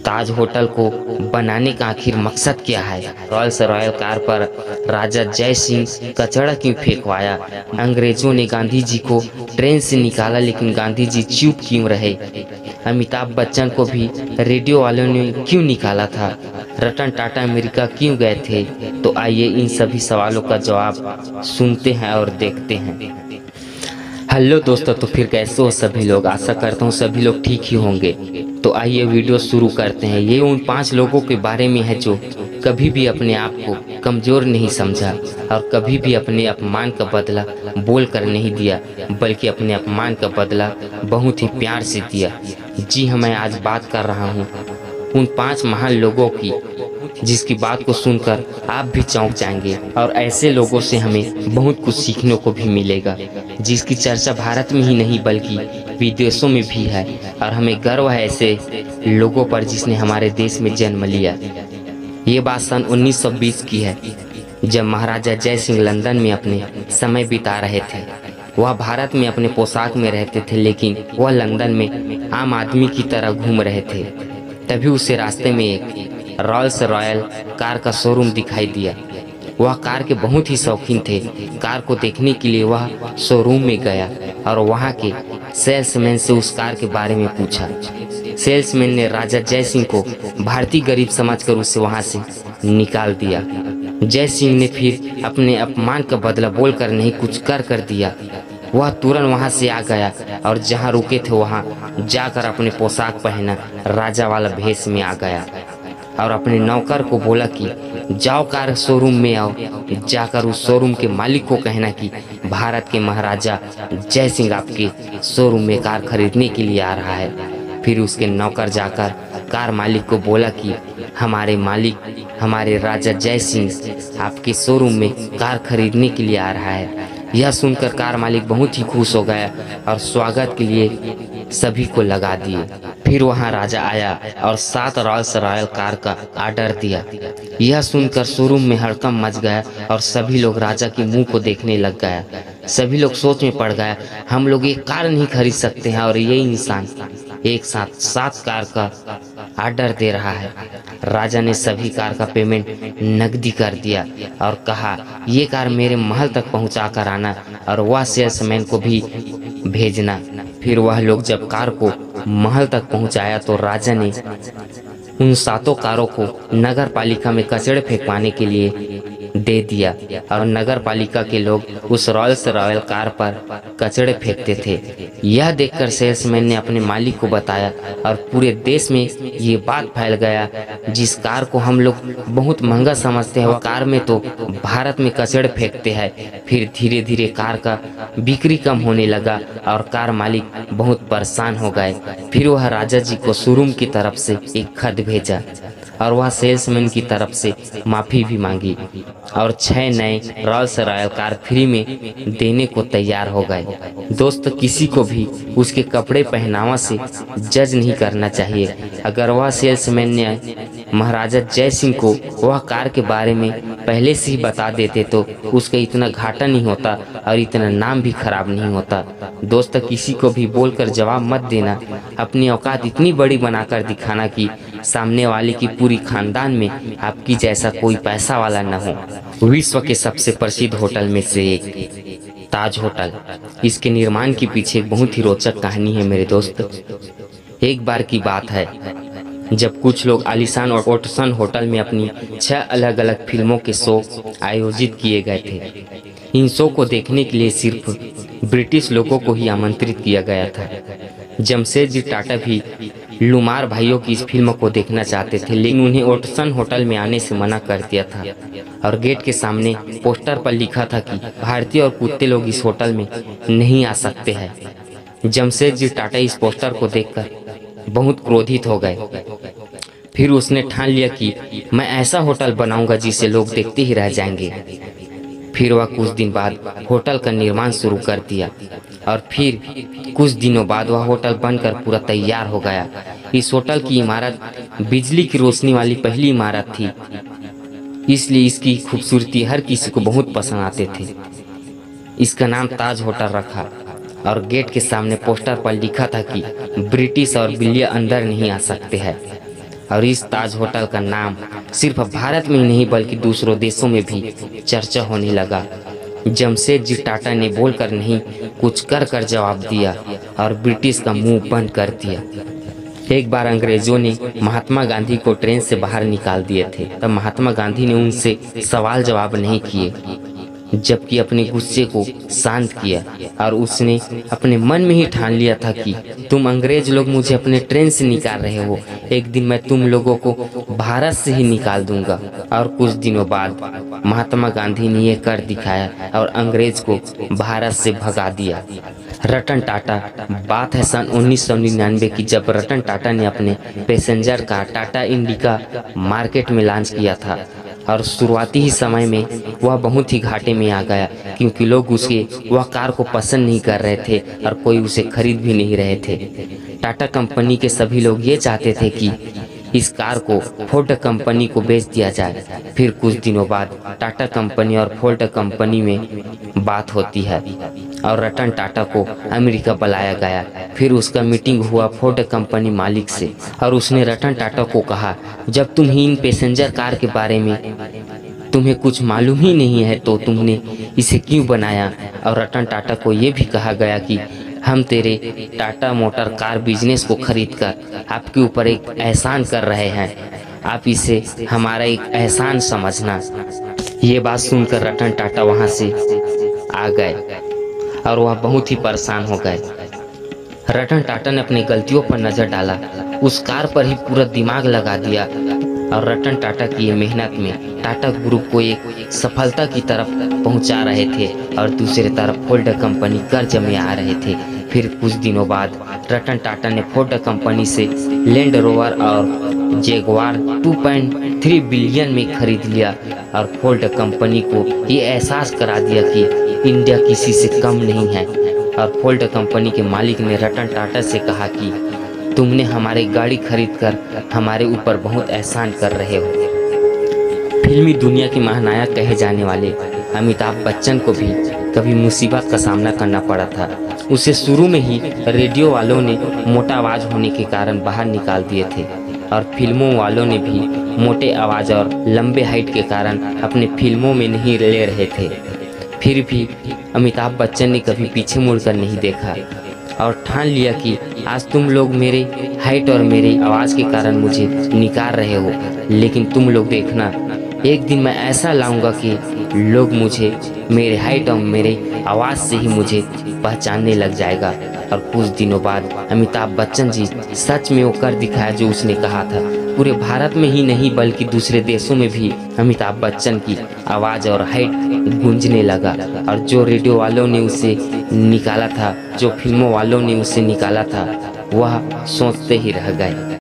ताज hotel को बनाने का आखिर मकसद क्या है? रॉयल्स रॉयल कार पर राजा जय सिंह कचरा क्यों फेंकवाया? अंग्रेजों ने गांधी जी को ट्रेन से निकाला लेकिन गांधी जी चुप क्यों रहे? अमिताभ बच्चन को भी रेडियो वालों ने क्यों निकाला था? रतन टाटा अमेरिका क्यों गए थे? तो आइए इन सभी सवालों का जवाब सुनते हैं और देखते हैं। हेलो दोस्तों, तो फिर कैसे हो सभी लोग? आशा करता हूँ सभी लोग ठीक ही होंगे। तो आइए वीडियो शुरू करते हैं। ये उन 5 लोगों के बारे में है जो कभी भी अपने आप को कमज़ोर नहीं समझा और कभी भी अपने अपमान का बदला बोल कर नहीं दिया, बल्कि अपने अपमान का बदला बहुत ही प्यार से दिया। जी हाँ, मैं आज बात कर रहा हूँ उन 5 महान लोगों की जिसकी बात को सुनकर आप भी चौंक जाएंगे और ऐसे लोगों से हमें बहुत कुछ सीखने को भी मिलेगा, जिसकी चर्चा भारत में ही नहीं बल्कि विदेशों में भी है। और हमें गर्व है ऐसे लोगों पर जिसने हमारे देश में जन्म लिया। ये बात सन 1920 की है, जब महाराजा जय सिंह लंदन में अपने समय बिता रहे थे। वह भारत में अपने पोशाक में रहते थे, लेकिन वह लंदन में आम आदमी की तरह घूम रहे थे। तभी उसे रास्ते में एक रॉयल्स रॉयल कार का शोरूम दिखाई दिया। वह कार के बहुत ही शौकीन थे। कार को देखने के लिए वह शोरूम में गया और वहां के सेल्समैन से उस कार के बारे में पूछा। सेल्समैन ने राजा जय सिंह को भारतीय गरीब समझकर उसे वहां से निकाल दिया। जय सिंह ने फिर अपने अपमान का बदला बोलकर नहीं कुछ कर दिया। वह तुरंत वहां से आ गया और जहां रुके थे वहां जाकर अपने पोशाक पहना राजा वाला भेष में आ गया और अपने नौकर को बोला कि जाओ कार शोरूम में आओ। जाकर उस शोरूम के मालिक को कहना कि भारत के महाराजा जय सिंह आपके शोरूम में कार खरीदने के लिए आ रहा है। फिर उसके नौकर जाकर कार मालिक को बोला कि हमारे मालिक, हमारे राजा जय सिंह आपके शोरूम में कार खरीदने के लिए आ रहा है। यह सुनकर कार मालिक बहुत ही खुश हो गया और स्वागत के लिए सभी को लगा दिए। फिर वहां राजा आया और 7 रॉयल्स रॉयल कार का ऑर्डर दिया। यह सुनकर शोरूम में हड़कंप मच गया और सभी लोग राजा के मुंह को देखने लग गया। सभी लोग सोच में पड़ गया, हम लोग एक कार नहीं खरीद सकते हैं और ये इंसान एक साथ 7 कार का ऑर्डर दे रहा है। राजा ने सभी कार का पेमेंट नकदी कर दिया और कहा ये कार मेरे महल तक पहुंचा कर आना और वह सेल्समैन को भी भेजना। फिर वह लोग जब कार को महल तक पहुंचाया तो राजा ने उन 7 कारों को नगर पालिका में कचरे फेंकवाने के लिए दे दिया और नगर पालिका के लोग उस रॉयल्स रॉयल कार पर कचरे फेंकते थे। यह देखकर सेल्समैन ने अपने मालिक को बताया और पूरे देश में ये बात फैल गया, जिस कार को हम लोग बहुत महंगा समझते हैं वह कार में तो भारत में कचरे फेंकते हैं। फिर धीरे धीरे कार का बिक्री कम होने लगा और कार मालिक बहुत परेशान हो गए। फिर वह राजा जी को शोरूम की तरफ से एक खत भेजा और वह सेल्समैन की तरफ से माफ़ी भी मांगी और 6 नए रॉयल्स रॉयल कार फ्री में देने को तैयार हो गए। दोस्त, किसी को भी उसके कपड़े पहनावा से जज नहीं करना चाहिए। अगर वह सेल्समैन ने महाराजा जय सिंह को वह कार के बारे में पहले से ही बता देते तो उसका इतना घाटा नहीं होता और इतना नाम भी खराब नहीं होता। दोस्त, किसी को भी बोलकर जवाब मत देना। अपनी औकात इतनी बड़ी बनाकर दिखाना कि सामने वाले की पूरी खानदान में आपकी जैसा कोई पैसा वाला न हो। विश्व के सबसे प्रसिद्ध होटल में से एक ताज होटल, इसके निर्माण के पीछे एक बहुत ही रोचक कहानी है मेरे दोस्त। एक बार की बात है जब कुछ लोग आलीशान और ओटसन होटल में अपनी 6 अलग अलग फिल्मों के शो आयोजित किए गए थे। इन शो को देखने के लिए सिर्फ ब्रिटिश लोगों को ही आमंत्रित किया गया था। जमशेदजी टाटा भी लुमार भाइयों की इस फिल्म को देखना चाहते थे, लेकिन उन्हें ओटसन होटल में आने से मना कर दिया था और गेट के सामने पोस्टर पर लिखा था कि भारतीय और कुत्ते लोग इस होटल में नहीं आ सकते हैं। जमशेदजी टाटा इस पोस्टर को देखकर बहुत क्रोधित हो गए। फिर उसने ठान लिया कि मैं ऐसा होटल बनाऊंगा जिसे लोग देखते ही रह जाएंगे। फिर वह कुछ दिन बाद होटल का निर्माण शुरू कर दिया और फिर कुछ दिनों बाद वह होटल बनकर पूरा तैयार हो गया। इस होटल की इमारत बिजली की रोशनी वाली पहली इमारत थी, इसलिए इसकी खूबसूरती हर किसी को बहुत पसंद आते थे। इसका नाम ताज होटल रखा और गेट के सामने पोस्टर पर लिखा था कि ब्रिटिश और बिल्लियाँ अंदर नहीं आ सकते हैं। और इस ताज होटल का नाम सिर्फ भारत में ही नहीं बल्कि दूसरों देशों में भी चर्चा होने लगा। जमशेदजी टाटा ने बोलकर नहीं कुछ कर कर जवाब दिया और ब्रिटिश का मुंह बंद कर दिया। एक बार अंग्रेजों ने महात्मा गांधी को ट्रेन से बाहर निकाल दिए थे, तब महात्मा गांधी ने उनसे सवाल जवाब नहीं किए, जबकि अपने गुस्से को शांत किया और उसने अपने मन में ही ठान लिया था कि तुम अंग्रेज लोग मुझे अपने ट्रेन से निकाल रहे हो, एक दिन मैं तुम लोगों को भारत से ही निकाल दूंगा। और कुछ दिनों बाद महात्मा गांधी ने यह कर दिखाया और अंग्रेज को भारत से भगा दिया। रतन टाटा, बात है सन 1999 की, जब रतन टाटा ने अपने passenger car Tata indica market में लॉन्च किया था और शुरुआती ही समय में वह बहुत ही घाटे में आ गया, क्योंकि लोग उसके वह कार को पसंद नहीं कर रहे थे और कोई उसे खरीद भी नहीं रहे थे। टाटा कंपनी के सभी लोग ये चाहते थे कि इस कार को फोर्ड कंपनी को बेच दिया जाए। फिर कुछ दिनों बाद टाटा कंपनी और फोर्ड कंपनी में बात होती है और रतन टाटा को अमेरिका बुलाया गया। फिर उसका मीटिंग हुआ फोर्ड कंपनी मालिक से और उसने रतन टाटा को कहा, जब तुम ही इन पैसेंजर कार के बारे में तुम्हें कुछ मालूम ही नहीं है तो तुमने इसे क्यों बनाया। और रतन टाटा को ये भी कहा गया कि हम तेरे टाटा मोटर कार बिजनेस को खरीदकर आपके ऊपर एक एहसान कर रहे हैं, आप इसे हमारा एक एहसान समझना। ये बात सुनकर रतन टाटा वहाँ से आ गए और वह बहुत ही परेशान हो गए। रतन टाटा ने अपनी गलतियों पर नजर डाला, उस कार पर ही पूरा दिमाग लगा दिया और रतन टाटा की ये मेहनत में टाटा ग्रुप को एक सफलता की तरफ पहुंचा रहे थे और दूसरी तरफ फोर्ड कंपनी कर्ज में आ रहे थे। फिर कुछ दिनों बाद रतन टाटा ने फोर्ड कंपनी से लैंड रोवर और जैगवार 2.3 बिलियन में खरीद लिया और फोर्ड कंपनी को ये एहसास करा दिया कि इंडिया किसी से कम नहीं है। और फोर्ड कंपनी के मालिक ने रतन टाटा से कहा कि तुमने हमारी गाड़ी खरीदकर हमारे ऊपर बहुत एहसान कर रहे हो। फिल्मी दुनिया के महानायक कहे जाने वाले अमिताभ बच्चन को भी कभी मुसीबत का सामना करना पड़ा था। उसे शुरू में ही रेडियो वालों ने मोटा आवाज़ होने के कारण बाहर निकाल दिए थे और फिल्मों वालों ने भी मोटे आवाज़ और लंबे हाइट के कारण अपने फिल्मों में नहीं ले रहे थे। फिर भी अमिताभ बच्चन ने कभी पीछे मुड़कर नहीं देखा और ठान लिया कि आज तुम लोग मेरे हाइट और मेरे आवाज़ के कारण मुझे निकाल रहे हो, लेकिन तुम लोग देखना, एक दिन मैं ऐसा लाऊंगा कि लोग मुझे मेरे हाइट और मेरे आवाज़ से ही मुझे पहचानने लग जाएगा। और कुछ दिनों बाद अमिताभ बच्चन जी सच में वो कर दिखाया जो उसने कहा था। पूरे भारत में ही नहीं बल्कि दूसरे देशों में भी अमिताभ बच्चन की आवाज़ और हाइट गूंजने लगा और जो रेडियो वालों ने उसे निकाला था, जो फिल्मों वालों ने उसे निकाला था, वह सोचते ही रह गए।